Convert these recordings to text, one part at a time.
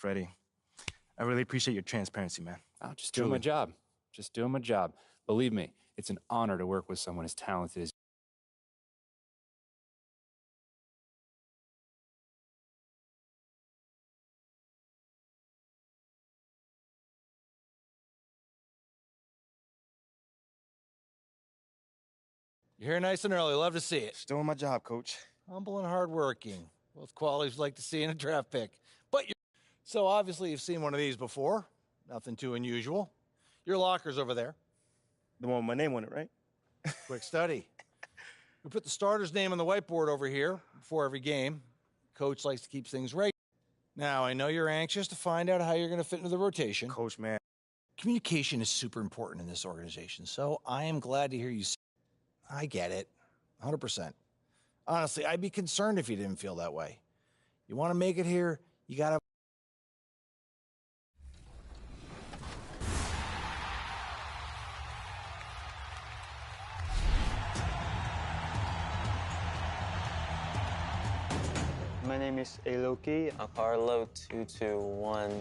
Freddie. I really appreciate your transparency, man. I'm just doing my job. Just doing my job. Believe me, it's an honor to work with someone as talented as You're here nice and early. Love to see it. Just doing my job, Coach. Humble and hardworking. Both qualities like to see in a draft pick. But so obviously you've seen one of these before. Nothing too unusual. Your locker's over there. The one with my name on it, right? Quick study. We put the starter's name on the whiteboard over here before every game. Coach likes to keep things right. Now, I know you're anxious to find out how you're going to fit into the rotation. Coach, man. Communication is super important in this organization, so I am glad to hear you say I get it, 100%. Honestly, I'd be concerned if you didn't feel that way. You want to make it here, you got to. My name is Aloki. Carlo221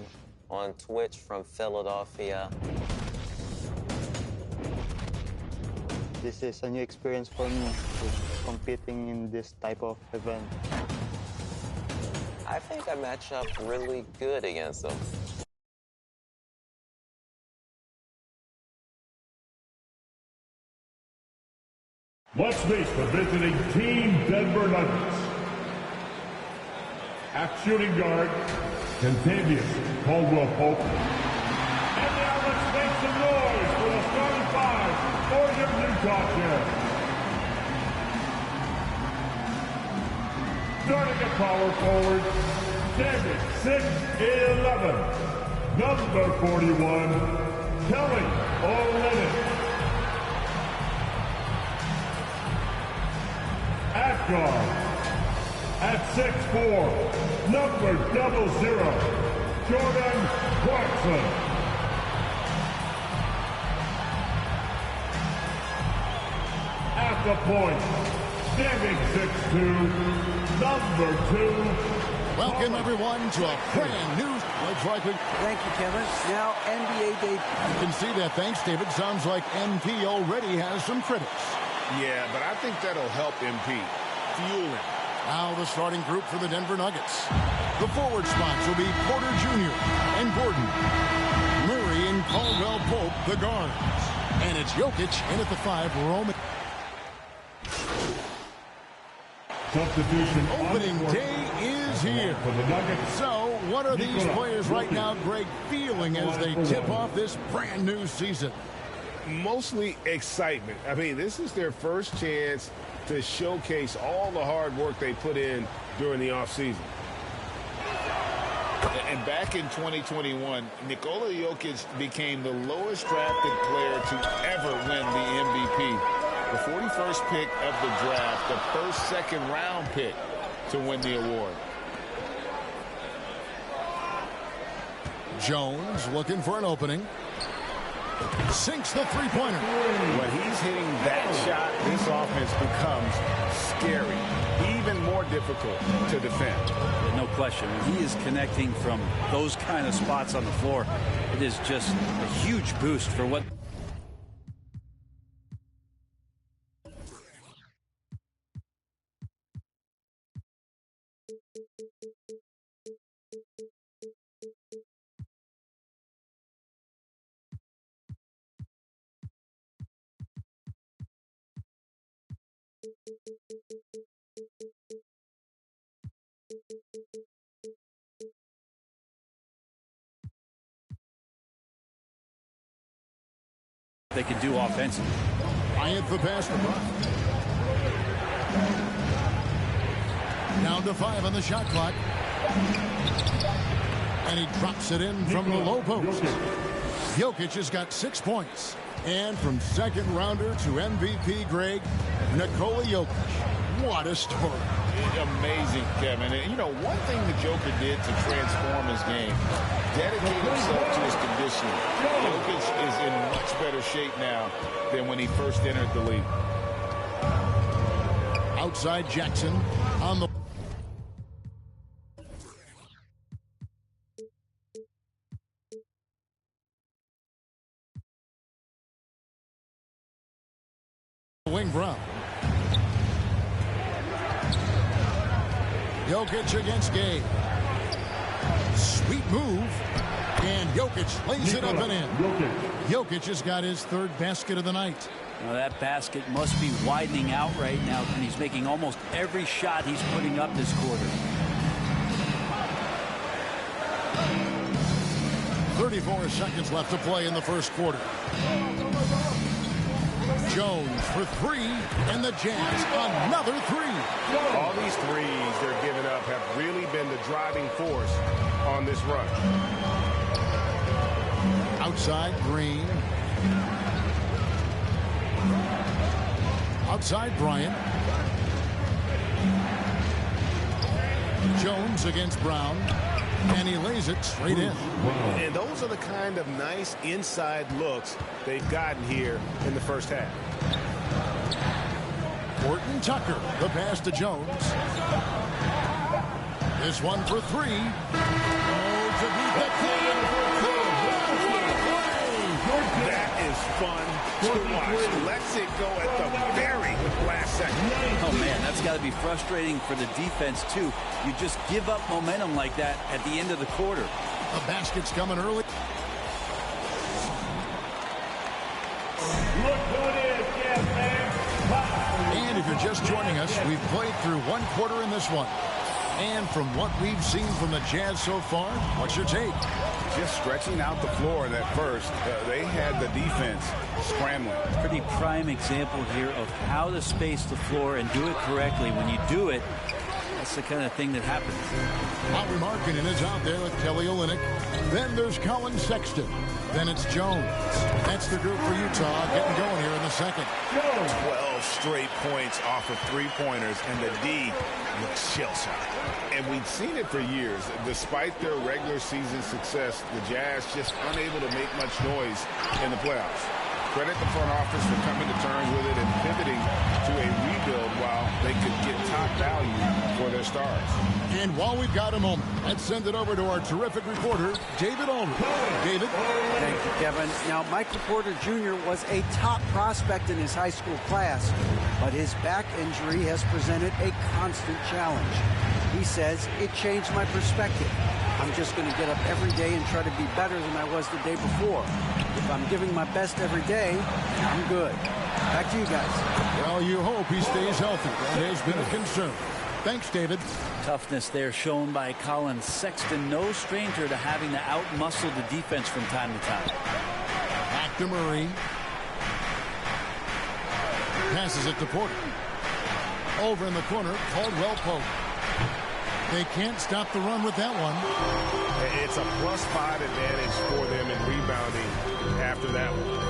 on Twitch from Philadelphia. This is a new experience for me, competing in this type of event. I think I match up really good against them. Let's face the visiting Team Denver Nuggets. At shooting guard, Kentavious Caldwell-Pope. And now let's make some noise for the starting five for your Utah Jazz. Starting at power forward, standing 6'11", number 41, Kelly Olynyk. At guard, at 6'4", number 00, Jordan Clarkson. At the point, standing 6'2", number 2. Welcome everyone to a brand new. Looks like Thank you, Kevin. Now NBA Day. You can see that. Thanks, David. Sounds like MP already has some critics. Yeah, but I think that'll help MP. Fuel him. Now the starting group for the Denver Nuggets. The forward spots will be Porter Jr. and Gordon. Murray and Caldwell-Pope, the guards. And it's Jokic in at the 5, Roman. Substitution. Opening day is here. For the Nuggets. So what are these players right now, Greg, feeling as they tip off this brand new season? Mostly excitement. I mean, this is their first chance to showcase all the hard work they put in during the offseason. And back in 2021, Nikola Jokic became the lowest drafted player to ever win the MVP. The 41st pick of the draft, the first second-round pick to win the award. Jones looking for an opening. Sinks the three-pointer. When he's hitting that shot, this offense becomes scary, even more difficult to defend. No question. When he is connecting from those kind of spots on the floor, it is just a huge boost for what. They can do offensively. Bryant the pass to Brock. Down to 5 on the shot clock. And he drops it in from the low post. Jokic has got 6 points. And from second rounder to MVP, Greg, Nikola Jokic. What a story. Amazing, Kevin. And, you know, one thing the Joker did to transform his game, dedicate himself to his conditioning. Jokic is in much better shape now than when he first entered the league. Outside Jackson on the... Jokic against Gay. Sweet move. And Jokic lays it up and in. Jokic has got his third basket of the night. Now that basket must be widening out right now, and he's making almost every shot he's putting up this quarter. 34 seconds left to play in the first quarter. Jones for three, and the Jazz another three. All these threes they're giving up have really been the driving force on this run. Outside Green. Outside Bryant. Jones against Brown. And he lays it straight in. And those are the kind of nice inside looks they've gotten here in the first half. Horton Tucker, the pass to Jones. This one for three. Oh, to beat the That is fun to watch. Lets it go at the very last second. Oh, man, that's got to be frustrating for the defense, too. You just give up momentum like that at the end of the quarter. The basket's coming early. Look who it is, yes, man. And if you're just joining us, we've played through one quarter in this one. And from what we've seen from the Jazz so far, what's your take? Just stretching out the floor that first. They had the defense scrambling. Pretty prime example here of how to space the floor and do it correctly. When you do it, that's the kind of thing that happens. Lauri Markkanen is out there with Kelly Olynyk. Then there's Colin Sexton. Then it's Jones. That's the group for Utah getting going here in the second. 12 straight points off of three-pointers, and the D looks shell-shocked. And we've seen it for years. Despite their regular season success, the Jazz just unable to make much noise in the playoffs. Credit the front office for coming to terms with it and pivoting to a rebuild while they could get top value for their stars. And while we've got a moment, let's send it over to our terrific reporter, David Aldridge. David? Thank you, Kevin. Now, Michael Porter Jr. was a top prospect in his high school class, but his back injury has presented a constant challenge. He says, it changed my perspective. I'm just going to get up every day and try to be better than I was the day before. If I'm giving my best every day, I'm good. Back to you guys. Well, you hope he stays healthy. That has been a concern. Thanks, David. Toughness there shown by Colin Sexton. No stranger to having to outmuscle the defense from time to time. Back to Murray. Passes it to Porter. Over in the corner, Caldwell Pope. They can't stop the run with that one. It's a +5 advantage for them in rebounding after that one.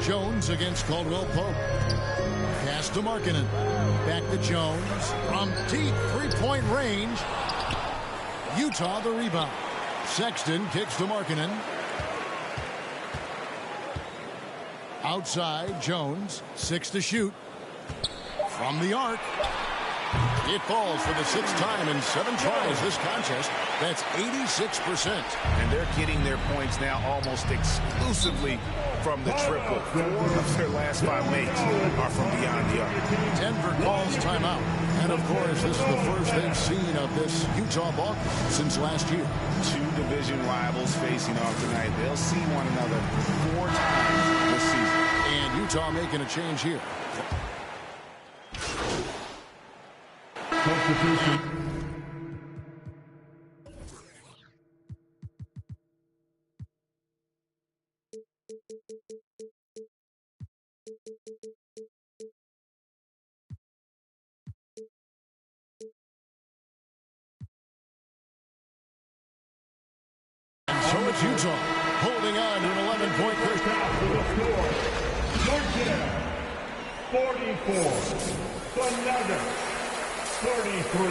Jones against Caldwell Pope. Pass to Markkanen. Back to Jones. From deep three-point range. Utah the rebound. Sexton kicks to Markkanen. Outside, Jones. 6 to shoot. From the arc. It falls for the 6th time in 7 tries this contest. That's 86%. And they're getting their points now almost exclusively from the triple. 4 of their last 5 makes are from beyond the arc. Denver calls timeout. And, of course, this is the first they've seen of this Utah ball since last year. 2 division rivals facing off tonight. They'll see one another 4 times this season. And Utah making a change here. Substitution. And so it's Utah holding on to an 11-point First half to the score. Georgia 44. The Nuggets 33.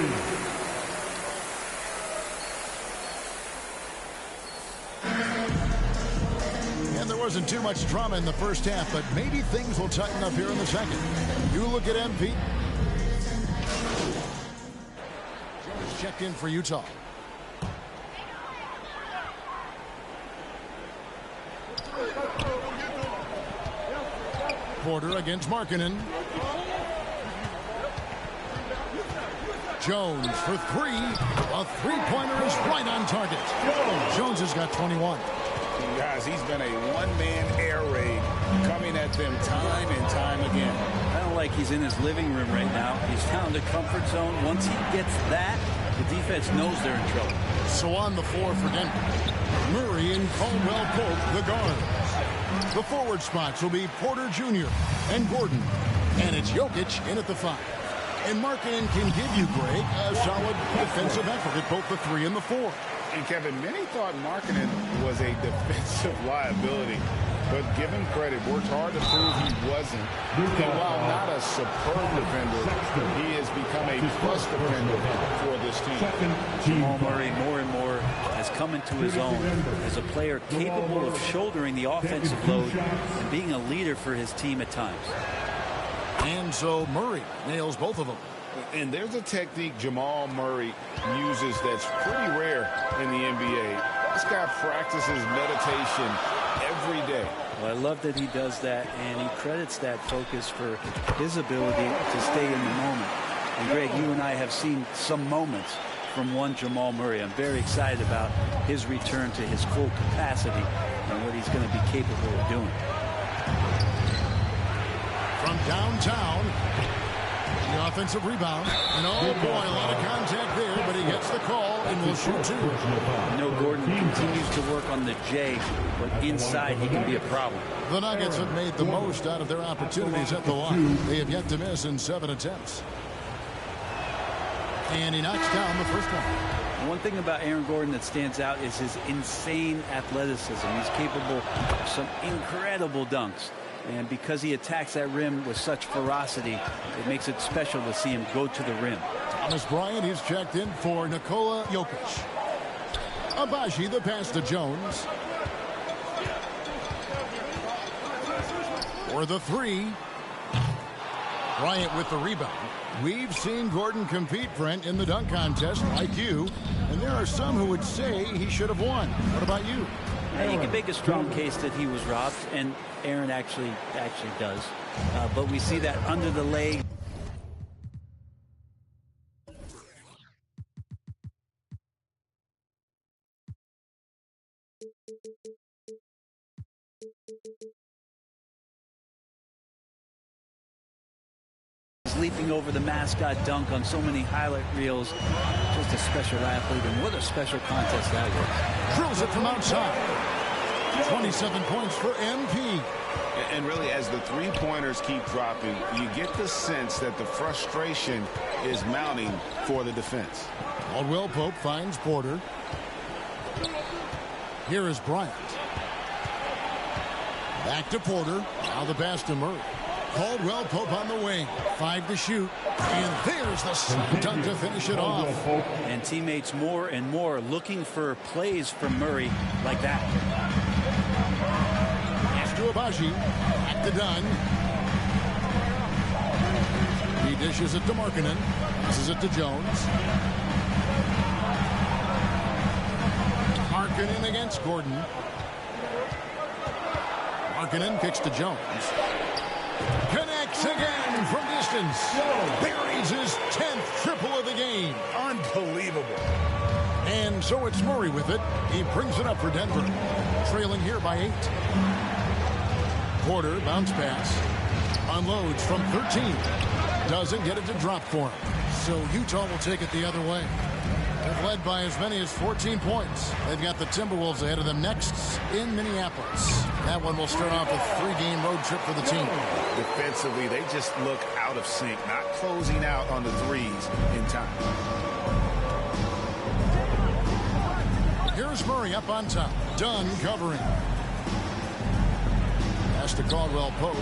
And there wasn't too much drama in the first half, but maybe things will tighten up here in the second. You look at MP. Jones checked in for Utah. Porter against Markkanen. Jones for three. A three-pointer is right on target. Jones has got 21. Guys, he's been a one-man air raid coming at them time and time again. Kind of like he's in his living room right now. He's found a comfort zone. Once he gets that, the defense knows they're in trouble. So on the floor for Denver, Murray and Caldwell Pope, the guards. The forward spots will be Porter Jr. and Gordon. And it's Jokic in at the 5. And Markkanen can give you, Greg, a solid defensive effort at both the 3 and the 4. And Kevin, many thought Markkanen was a defensive liability, but give him credit, worked hard to prove he wasn't. And while not a superb defender, he has become a plus defender for this team. Jamal Murray more and more has come into his own as a player capable of shouldering the offensive load and being a leader for his team at times. And so Murray nails both of them. And there's a technique Jamal Murray uses that's pretty rare in the NBA. This guy practices meditation every day. Well, I love that he does that, and he credits that focus for his ability to stay in the moment. And Greg, you and I have seen some moments from one Jamal Murray. I'm very excited about his return to his full capacity and what he's going to be capable of doing. From downtown, the offensive rebound. And oh boy, a lot of contact there, but he gets the call and will shoot 2. You know, Gordon continues to work on the J, but inside he can be a problem. The Nuggets have made the most out of their opportunities at the line. They have yet to miss in 7 attempts. And he knocks down the first one. One thing about Aaron Gordon that stands out is his insane athleticism. He's capable of some incredible dunks. And because he attacks that rim with such ferocity, it makes it special to see him go to the rim. Thomas Bryant is checked in for Nikola Jokic. Abaji, the pass to Jones. For the 3. Bryant with the rebound. We've seen Gordon compete, Brent, in the dunk contest like you. And there are some who would say he should have won. What about you? You can make a strong case that he was robbed, and Aaron actually does. But we see that under the leg. Leaping over the mascot dunk on so many highlight reels. Just a special athlete, and what a special contest that was. Drills it from outside. 27 points for MP. And really, as the three-pointers keep dropping, you get the sense that the frustration is mounting for the defense. Caldwell Pope finds Porter. Here is Bryant. Back to Porter. Now the pass to Murray. Caldwell Pope on the wing. 5 to shoot. And there's the slam dunk to finish it off. And teammates more and more looking for plays from Murray like that. Pass to Abaji. Back to Dunn. He dishes it to Markkanen. Passes it to Jones. Markkanen against Gordon. Markkanen kicks to Jones. Connects again from distance. Buries his 10th triple of the game. Unbelievable. And so it's Murray with it. He brings it up for Denver. Trailing here by 8. Porter, bounce pass. Unloads from 13. Doesn't get it to drop for him. So Utah will take it the other way. They've led by as many as 14 points. They've got the Timberwolves ahead of them next in Minneapolis. That one will start off a 3-game road trip for the team. Defensively, they just look out of sync, not closing out on the threes in time. Here's Murray up on top. Dunn covering. Pass to Caldwell Pope.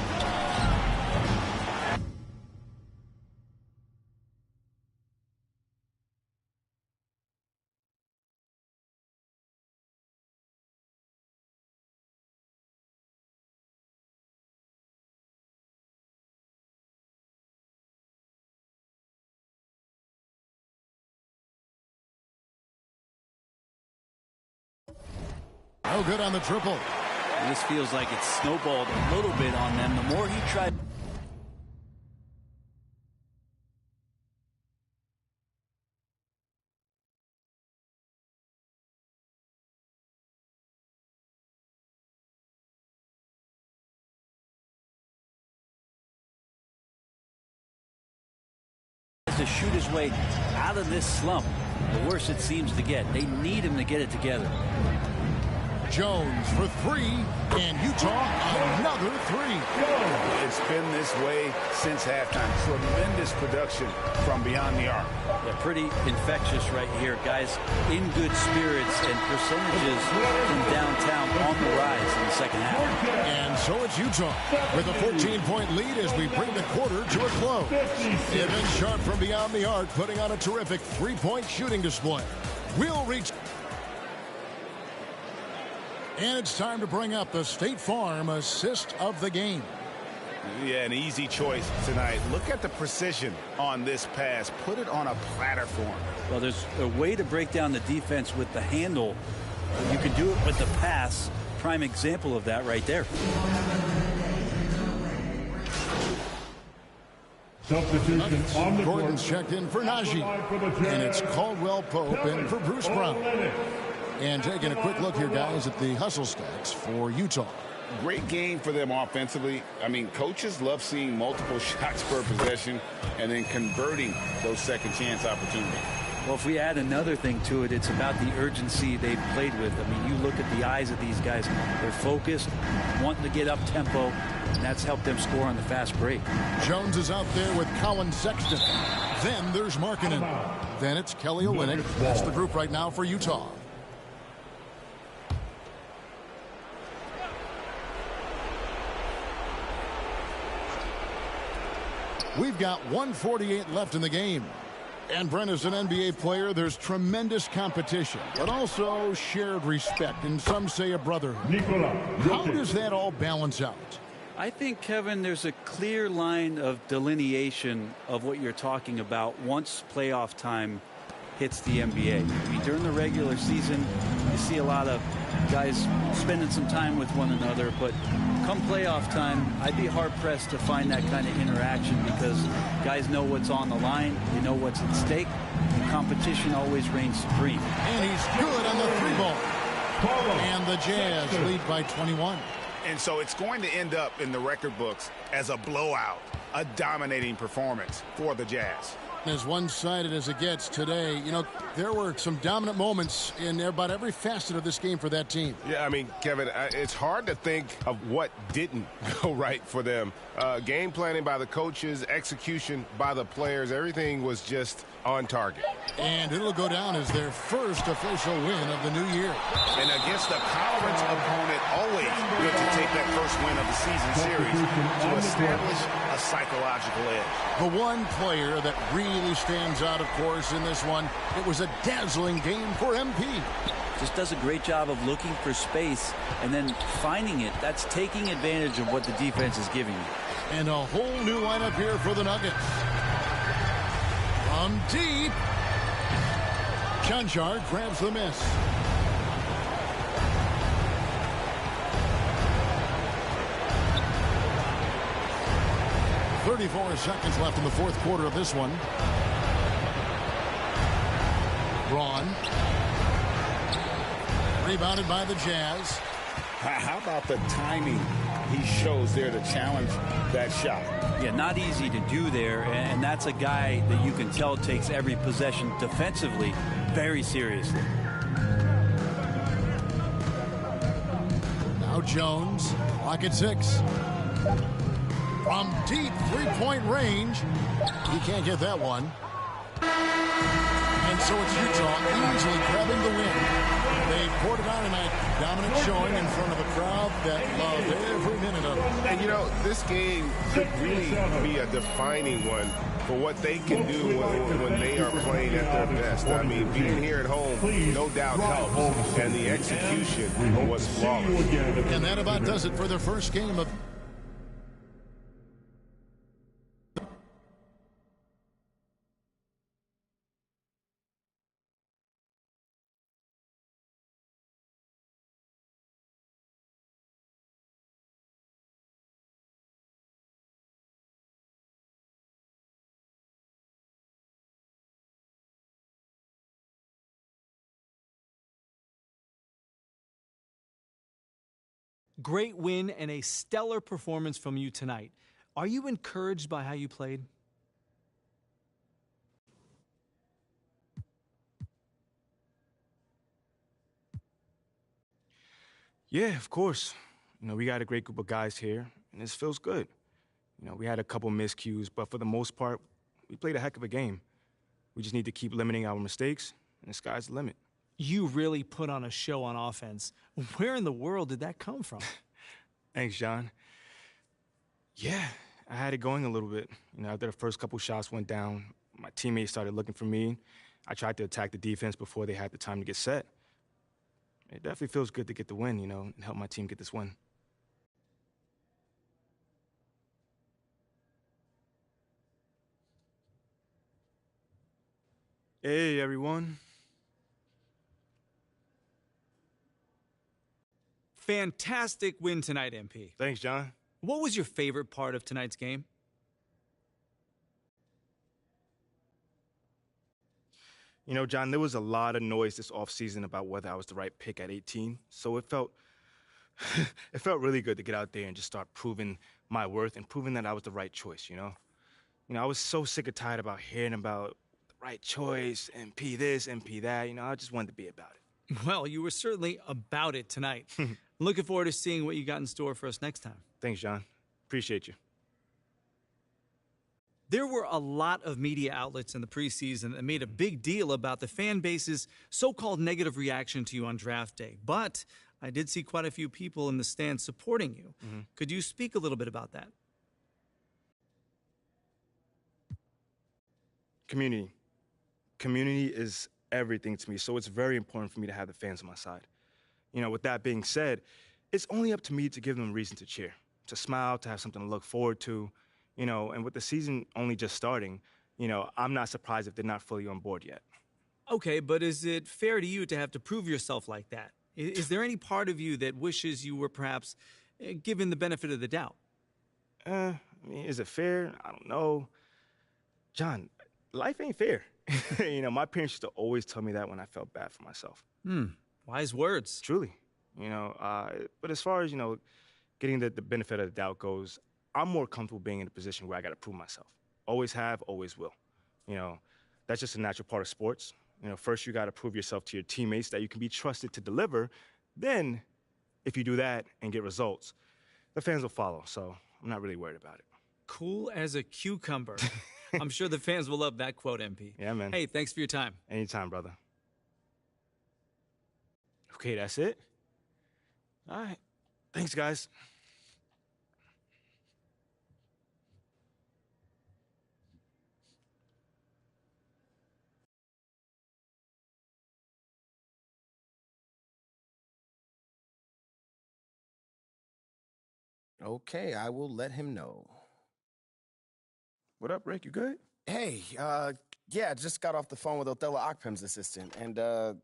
No good on the triple. This feels like it's snowballed a little bit on them. The more he tried. to shoot his way out of this slump, the worse it seems to get. They need him to get it together. Jones for three, and Utah another three. It's been this way since halftime. Tremendous production from beyond the arc. Yeah, pretty infectious right here. Guys in good spirits, and percentages from downtown on the rise in the second half. And so it's Utah with a 14-point lead as we bring the quarter to a close. Evan Sharp from beyond the arc putting on a terrific three-point shooting display. We'll reach... And it's time to bring up the State Farm assist of the game. Yeah, an easy choice tonight. Look at the precision on this pass. Put it on a platter for him. Well, there's a way to break down the defense with the handle. You can do it with the pass. Prime example of that right there. Substitution on the Gordon's court. checked in for Najee. And it's Caldwell Pope in for Bruce Brown. And taking a quick look here, guys, at the hustle stats for Utah. Great game for them offensively. I mean, coaches love seeing multiple shots per possession and then converting those second chance opportunities. Well, if we add another thing to it, it's about the urgency they've played with. I mean, you look at the eyes of these guys. They're focused, wanting to get up tempo, and that's helped them score on the fast break. Jones is out there with Colin Sexton. Then there's Markkanen. Then it's Kelly Olynyk. That's the group right now for Utah. We've got 1:48 left in the game. And Brent, as an NBA player, there's tremendous competition, but also shared respect, and some say a brotherhood. How does that all balance out? I think, Kevin, there's a clear line of delineation of what you're talking about once playoff time hits the NBA. I mean, during the regular season, you see a lot of guys spending some time with one another, but come playoff time, I'd be hard-pressed to find that kind of interaction because guys know what's on the line, they know what's at stake, and competition always reigns supreme. And he's good on the three ball. And the Jazz lead by 21. And so it's going to end up in the record books as a blowout, a dominating performance for the Jazz. As one-sided as it gets today, you know, there were some dominant moments in about every facet of this game for that team. Yeah, I mean, Kevin, it's hard to think of what didn't go right for them. Game planning by the coaches, execution by the players, everything was just on target. And it'll go down as their first official win of the new year. And against a conference opponent, always good to take that first win of the season series to establish a psychological edge. The one player that really stands out, of course, in this one, it was a dazzling game for MP. Just does a great job of looking for space and then finding it. That's taking advantage of what the defense is giving you. And a whole new lineup here for the Nuggets. From deep, Cancar grabs the miss. .34 seconds left in the fourth quarter of this one. Braun. Rebounded by the Jazz. How about the timing he shows there to challenge that shot? Yeah, not easy to do there, and that's a guy that you can tell takes every possession defensively very seriously. Now Jones, clock at 6. From deep three-point range, he can't get that one. And so it's Utah easily grabbing the win. They poured it on tonight. Dominant showing in front of a crowd that loved every minute of it. And, you know, this game could really be a defining one for what they can do when they are playing at their best. I mean, being here at home, no doubt helps. And the execution was flawless. And that about does it for their first game of... Great win and a stellar performance from you tonight. Are you encouraged by how you played? Yeah, of course. We got a great group of guys here, and this feels good. We had a couple miscues, but for the most part, we played a heck of a game. We just need to keep limiting our mistakes, and the sky's the limit. You really put on a show on offense. Where in the world did that come from? Thanks, John. Yeah, I had it going a little bit. After the first couple shots went down, my teammates started looking for me. I tried to attack the defense before they had the time to get set. It definitely feels good to get the win, and help my team get this win. Hey, everyone. Fantastic win tonight, MP. Thanks, John. What was your favorite part of tonight's game? John, there was a lot of noise this offseason about whether I was the right pick at 18, so it felt really good to get out there and just start proving my worth and proving that I was the right choice, I was so sick and tired about hearing about the right choice, MP this, MP that, I just wanted to be about it. Well, you were certainly about it tonight. Looking forward to seeing what you got in store for us next time. Thanks, John. Appreciate you. There were a lot of media outlets in the preseason that made a big deal about the fan base's so-called negative reaction to you on draft day. But I did see quite a few people in the stands supporting you. Could you speak a little bit about that? Community. Community is everything to me, so it's very important for me to have the fans on my side. With that being said, it's only up to me to give them a reason to cheer, to smile, to have something to look forward to. And with the season only just starting, I'm not surprised if they're not fully on board yet. Okay, but is it fair to you to have to prove yourself like that? Is there any part of you that wishes you were perhaps given the benefit of the doubt? Is it fair? I don't know. John, life ain't fair. My parents used to always tell me that when I felt bad for myself. Wise words. Truly. But as far as, getting the benefit of the doubt goes, I'm more comfortable being in a position where I got to prove myself. Always have, always will. That's just a natural part of sports. First you got to prove yourself to your teammates that you can be trusted to deliver. Then, if you do that and get results, the fans will follow. So I'm not really worried about it. Cool as a cucumber. I'm sure the fans will love that quote, MP. Yeah, man. Hey, thanks for your time. Anytime, brother. Okay, that's it. All right. Thanks, guys. Okay, I will let him know. What up, Rick? You good? Hey, yeah, just got off the phone with Othello Akpem's assistant, and the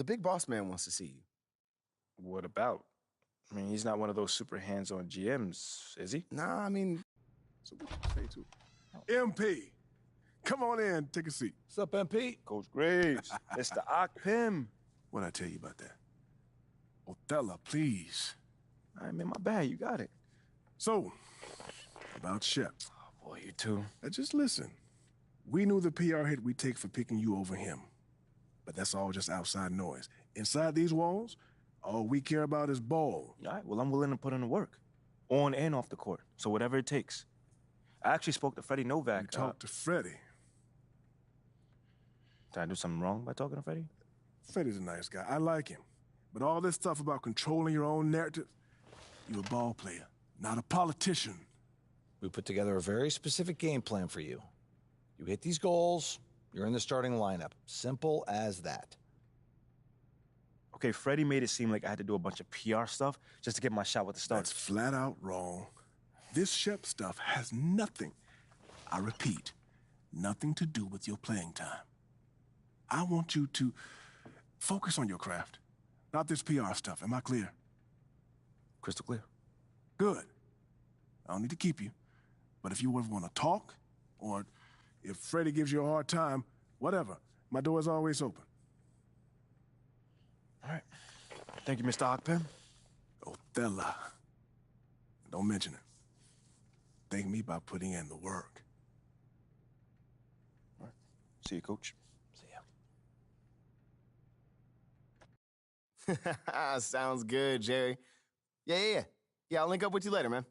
big boss man wants to see you. What about? He's not one of those super hands-on GMs, is he? Nah, So what you say to MP, come on in, take a seat. What's up, MP? Coach Graves, Mr. Akpem. What'd I tell you about that? Othello, please. All right, man, my bad. You got it. So, about Shep. Oh, boy, you too. Now just listen. We knew the PR hit we'd take for picking you over him. But that's all just outside noise. Inside these walls, all we care about is ball. All right, well, I'm willing to put in the work. On and off the court. So whatever it takes. I actually spoke to Freddie Novak. You talked to Freddie. Did I do something wrong by talking to Freddie? Freddie's a nice guy. I like him. But all this stuff about controlling your own narrative, you're a ball player, not a politician. We put together a very specific game plan for you. You hit these goals, you're in the starting lineup. Simple as that. Okay, Freddie made it seem like I had to do a bunch of PR stuff just to get my shot with the Stars. That's flat out wrong. This Shep stuff has nothing, I repeat, nothing to do with your playing time. I want you to focus on your craft, not this PR stuff. Am I clear? Crystal clear. Good. I don't need to keep you. But if you ever want to talk, or if Freddie gives you a hard time, whatever, my door is always open. All right. Thank you, Mr. Akpem. Othello. Don't mention it. Thank me by putting in the work. All right. See you, Coach. See ya. Sounds good, Jerry. Yeah, I'll link up with you later, man.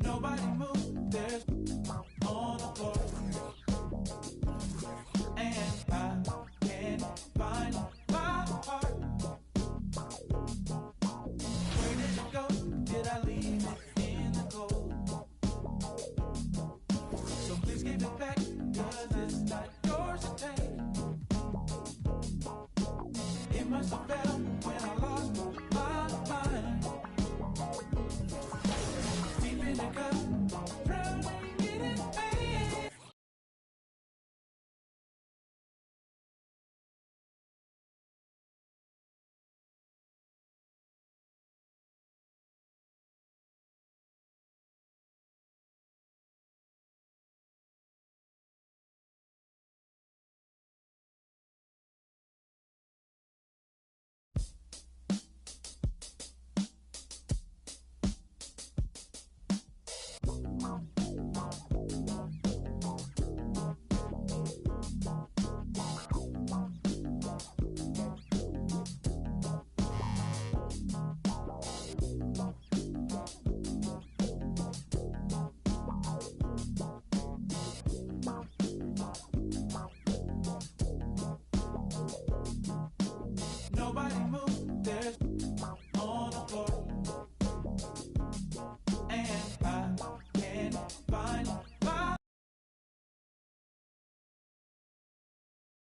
Nobody moved, there's on the floor. And I can't find my heart. Where did it go? Did I leave it in the cold? So please give it back, 'cause it's not yours to take. It must have felt